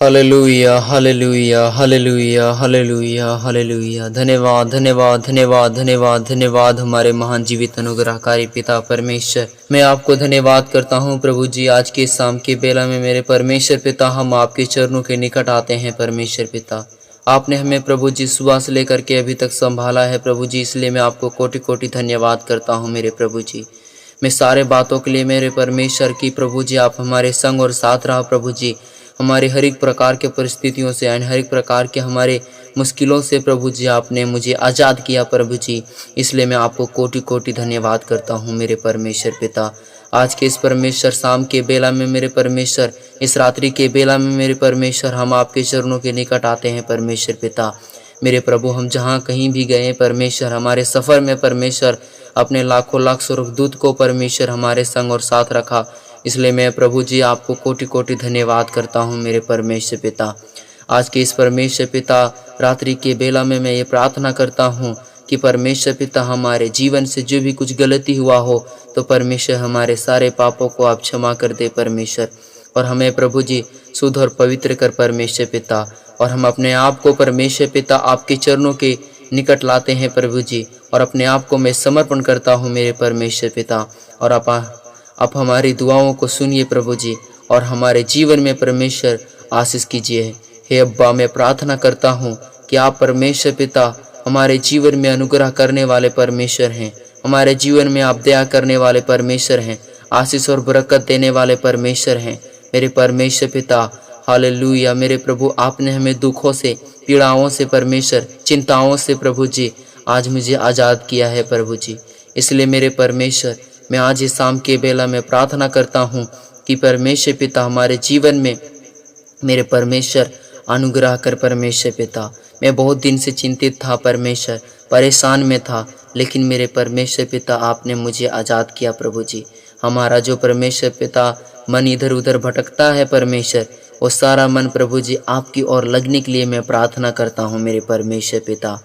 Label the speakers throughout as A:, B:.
A: Hallelujah hallelujah hallelujah hallelujah hallelujah. धन्यवाद धन्यवाद धन्यवाद धन्यवाद धन्यवाद हमारे महान जीवित अनुग्रहकारी पिता परमेश्वर, मैं आपको धन्यवाद करता हूँ प्रभु जी। आज के शाम के बेला में मेरे परमेश्वर पिता हम आपके चरणों के निकट आते हैं परमेश्वर पिता। आपने हमें प्रभु जी सुबह से लेकर के अभी तक संभाला है प्रभु जी, इसलिए मैं आपको कोटि कोटि धन्यवाद करता हूँ मेरे प्रभु जी। मैं सारे बातों के लिए मेरे परमेश्वर की प्रभु जी आप हमारे संग और साथ रहा प्रभु जी। हमारे हर एक प्रकार के परिस्थितियों से हर एक प्रकार के हमारे मुश्किलों से प्रभु जी आपने मुझे आज़ाद किया प्रभु जी, इसलिए मैं आपको कोटि कोटि धन्यवाद करता हूँ मेरे परमेश्वर पिता। आज के इस परमेश्वर शाम के बेला में मेरे परमेश्वर, इस रात्रि के बेला में मेरे परमेश्वर हम आपके चरणों के निकट आते हैं परमेश्वर पिता। मेरे प्रभु हम जहाँ कहीं भी गए परमेश्वर, हमारे सफ़र में परमेश्वर अपने लाखों लाख स्वर्गदूत को परमेश्वर हमारे संग और साथ रखा, इसलिए मैं प्रभु जी आपको कोटि कोटि धन्यवाद करता हूँ मेरे परमेश्वर पिता। आज के इस परमेश्वर पिता रात्रि के बेला में मैं ये प्रार्थना करता हूँ कि परमेश्वर पिता हमारे जीवन से जो भी कुछ गलती हुआ हो तो परमेश्वर हमारे सारे पापों को आप क्षमा कर दे परमेश्वर, और हमें प्रभु जी शुद्ध और पवित्र कर परमेश्वर पिता। और हम अपने आप को परमेश्वर पिता आपके चरणों के निकट लाते हैं प्रभु जी, और अपने आप को मैं समर्पण करता हूँ मेरे परमेश्वर पिता। और आप हमारी दुआओं को सुनिए प्रभु जी, और हमारे जीवन में परमेश्वर आशीष कीजिए। हे अब्बा, मैं प्रार्थना करता हूँ कि आप परमेश्वर पिता हमारे जीवन में अनुग्रह करने वाले परमेश्वर हैं, हमारे जीवन में आप दया करने वाले परमेश्वर हैं, आशीष और बरकत देने वाले परमेश्वर हैं मेरे परमेश्वर पिता। हालेलुया। मेरे प्रभु आपने हमें दुखों से, पीड़ाओं से परमेश्वर, चिंताओं से प्रभु जी आज मुझे आज़ाद किया है प्रभु जी, इसलिए मेरे परमेश्वर मैं आज इस शाम के बेला में प्रार्थना करता हूँ कि परमेश्वर पिता हमारे जीवन में मेरे परमेश्वर अनुग्रह कर परमेश्वर पिता। मैं बहुत दिन से चिंतित था परमेश्वर, परेशान में था, लेकिन मेरे परमेश्वर पिता आपने मुझे आज़ाद किया प्रभु जी। हमारा जो परमेश्वर पिता मन इधर उधर भटकता है परमेश्वर, वो सारा मन प्रभु जी आपकी ओर लगने के लिए मैं प्रार्थना करता हूँ मेरे परमेश्वर पिता।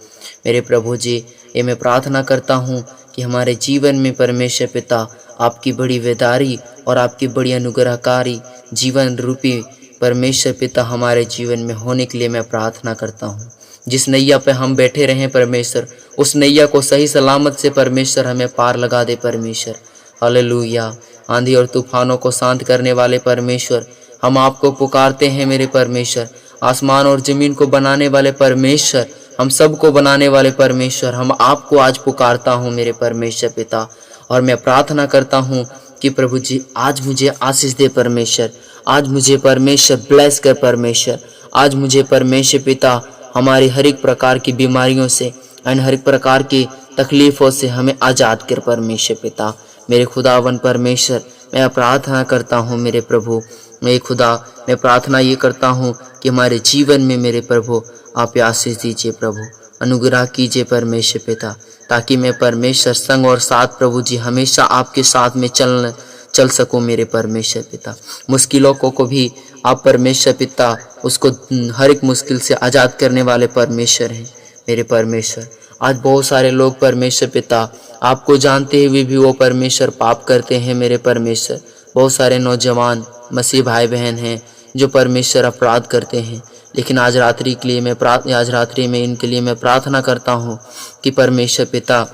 A: मेरे प्रभु जी ये मैं प्रार्थना करता हूँ कि हमारे जीवन में परमेश्वर पिता आपकी बड़ी वेदारी और आपकी बड़ी अनुग्रहकारी जीवन रूपी परमेश्वर पिता हमारे जीवन में होने के लिए मैं प्रार्थना करता हूँ। जिस नैया पे हम बैठे रहें परमेश्वर, उस नैया को सही सलामत से परमेश्वर हमें पार लगा दे परमेश्वर। हालेलुया। आंधी और तूफानों को शांत करने वाले परमेश्वर, हम आपको पुकारते हैं मेरे परमेश्वर। आसमान और ज़मीन को बनाने वाले परमेश्वर, हम सबको बनाने वाले परमेश्वर, हम आपको आज पुकारता हूँ मेरे परमेश्वर पिता। और मैं प्रार्थना करता हूँ कि प्रभु जी आज मुझे आशीष दे परमेश्वर, आज मुझे परमेश्वर ब्लेस कर परमेश्वर, आज मुझे परमेश्वर पिता हमारी हर एक प्रकार की बीमारियों से और हर एक प्रकार की तकलीफ़ों से हमें आज़ाद कर परमेश्वर पिता। मेरे खुदावन परमेश्वर मैं प्रार्थना करता हूँ मेरे प्रभु, मेरे खुदा मैं प्रार्थना ये करता हूँ कि हमारे जीवन में मेरे प्रभु आप आशीष दीजिए प्रभु, अनुग्रह कीजिए परमेश्वर पिता, ताकि मैं परमेश्वर संग और साथ प्रभु जी हमेशा आपके साथ में चल सकूं मेरे परमेश्वर पिता। मुश्किलों को भी आप परमेश्वर पिता उसको हर एक मुश्किल से आज़ाद करने वाले परमेश्वर हैं मेरे परमेश्वर। आज बहुत सारे लोग परमेश्वर पिता आपको जानते हुए भी वो परमेश्वर पाप करते हैं मेरे परमेश्वर। बहुत सारे नौजवान मसीह भाई बहन हैं जो परमेश्वर अपराध करते हैं, लेकिन आज रात्रि के लिए आज रात्रि में इनके लिए मैं प्रार्थना करता हूँ कि परमेश्वर पिता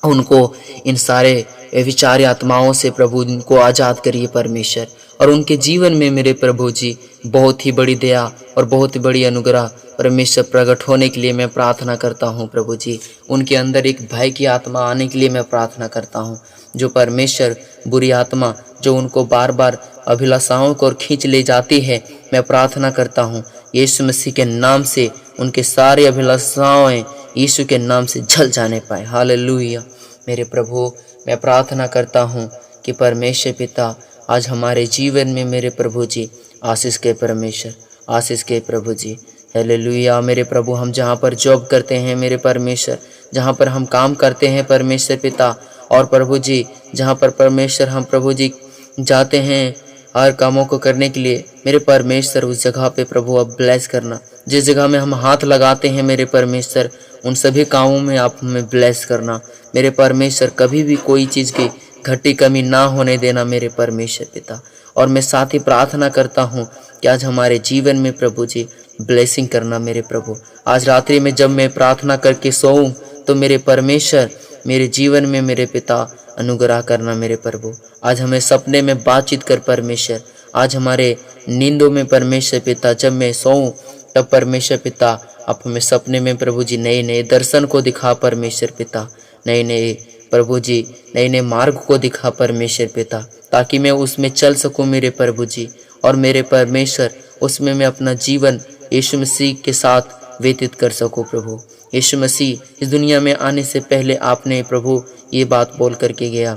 A: उनको इन सारे विचारी आत्माओं से प्रभु इनको आज़ाद करिए परमेश्वर, और उनके जीवन में मेरे प्रभु जी बहुत ही बड़ी दया और बहुत ही बड़ी अनुग्रह परमेश्वर प्रकट होने के लिए मैं प्रार्थना करता हूँ प्रभु जी। उनके अंदर एक भय की आत्मा आने के लिए मैं प्रार्थना करता हूँ। जो परमेश्वर बुरी आत्मा जो उनको बार बार अभिलाषाओं को खींच ले जाती है, मैं प्रार्थना करता हूँ यीशु मसीह के नाम से उनके सारे अभिलाषाएं यीशु के नाम से जल जाने पाए। हालेलुया। मेरे प्रभु मैं प्रार्थना करता हूँ कि परमेश्वर पिता आज हमारे जीवन में मेरे प्रभु जी आशीष के परमेश्वर, आशीष के प्रभु जी। हालेलुया। मेरे प्रभु हम जहाँ पर जॉब करते हैं मेरे परमेश्वर, जहाँ पर हम काम करते हैं परमेश्वर पिता, और प्रभु जी जहाँ पर परमेश्वर हम प्रभु जी जाते हैं हर कामों को करने के लिए मेरे परमेश्वर, उस जगह पे प्रभु अब ब्लेस करना। जिस जगह में हम हाथ लगाते हैं मेरे परमेश्वर, उन सभी कामों में आप हमें ब्लेस करना मेरे परमेश्वर। कभी भी कोई चीज़ की घटी कमी ना होने देना मेरे परमेश्वर पिता। और मैं साथ ही प्रार्थना करता हूँ कि आज हमारे जीवन में प्रभु जी ब्लेसिंग करना मेरे प्रभु। आज रात्रि में जब मैं प्रार्थना करके सोऊं तो मेरे परमेश्वर मेरे जीवन में मेरे पिता अनुग्रह करना मेरे प्रभु। आज हमें सपने में बातचीत कर परमेश्वर, आज हमारे नींदों में परमेश्वर पिता जब मैं सोऊं तब परमेश्वर पिता आप हमें सपने में प्रभु जी नए नए दर्शन को दिखा परमेश्वर पिता, नए नए प्रभु जी नए नए मार्ग को दिखा परमेश्वर पिता, ताकि मैं उसमें चल सकूं मेरे प्रभु जी। और मेरे परमेश्वर उसमें मैं अपना जीवन यीशु मसीह के साथ व्यतीत कर सकूं प्रभु। यीशु मसीह इस दुनिया में आने से पहले आपने प्रभु ये बात बोल करके गया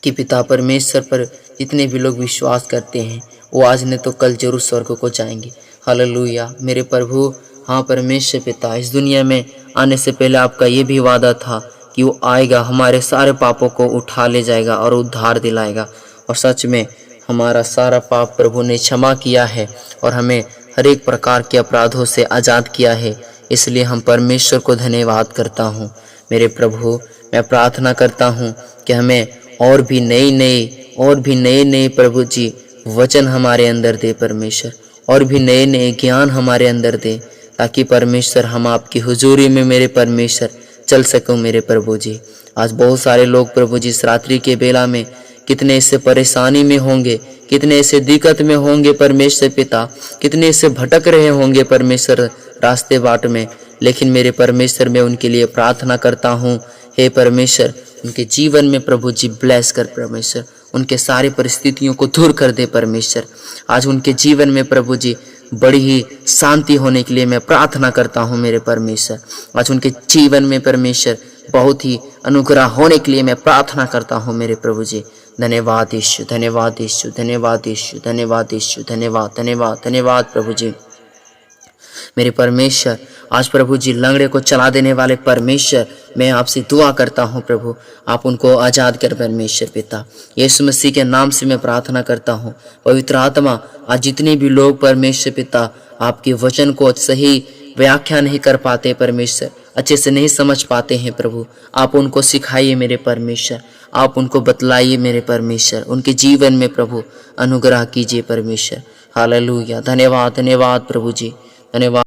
A: कि पिता परमेश्वर पर जितने भी लोग विश्वास करते हैं वो आज नहीं तो कल जरूर स्वर्ग को जाएंगे। हालेलुया मेरे प्रभु। हाँ परमेश्वर पिता, इस दुनिया में आने से पहले आपका ये भी वादा था कि वो आएगा, हमारे सारे पापों को उठा ले जाएगा और उद्धार दिलाएगा। और सच में हमारा सारा पाप प्रभु ने क्षमा किया है और हमें हर एक प्रकार के अपराधों से आज़ाद किया है। इसलिए हम परमेश्वर को धन्यवाद करता हूँ मेरे प्रभु। मैं प्रार्थना करता हूँ कि हमें और भी नए नए प्रभु जी वचन हमारे अंदर दे परमेश्वर, और भी नए नए ज्ञान हमारे अंदर दे, ताकि परमेश्वर हम आपकी हुजूरी में मेरे परमेश्वर चल सकूं मेरे प्रभु जी। आज बहुत सारे लोग प्रभु जी इस रात्रि के बेला में कितने ऐसे परेशानी में होंगे, कितने ऐसे दिक्कत में होंगे परमेश्वर पिता, कितने ऐसे भटक रहे होंगे परमेश्वर रास्ते बाट में। लेकिन मेरे परमेश्वर मैं उनके लिए प्रार्थना करता हूँ, हे परमेश्वर उनके जीवन में प्रभु जी ब्लेस कर परमेश्वर, उनके सारी परिस्थितियों को दूर कर दे परमेश्वर। आज उनके जीवन में प्रभु जी बड़ी ही शांति होने के लिए मैं प्रार्थना करता हूँ मेरे परमेश्वर। आज उनके जीवन में परमेश्वर बहुत ही अनुग्रह होने के लिए मैं प्रार्थना करता हूँ मेरे प्रभु जी। धन्यवाद यीशु, धन्यवाद यीशु, धन्यवाद यीशु, धन्यवाद यीशु, धन्यवाद धन्यवाद धन्यवाद प्रभु जी। मेरे परमेश्वर आज प्रभु जी लंगड़े को चला देने वाले परमेश्वर, मैं आपसे दुआ करता हूँ प्रभु, आप उनको आज़ाद कर परमेश्वर पिता। यीशु मसीह के नाम से मैं प्रार्थना करता हूँ। पवित्र आत्मा आज जितने भी लोग परमेश्वर पिता आपके वचन को सही व्याख्या नहीं कर पाते परमेश्वर, अच्छे से नहीं समझ पाते हैं प्रभु, आप उनको सिखाइए मेरे परमेश्वर, आप उनको बतलाइए मेरे परमेश्वर, उनके जीवन में प्रभु अनुग्रह कीजिए परमेश्वर। हालेलुया। धन्यवाद धन्यवाद प्रभु जी, धन्यवाद।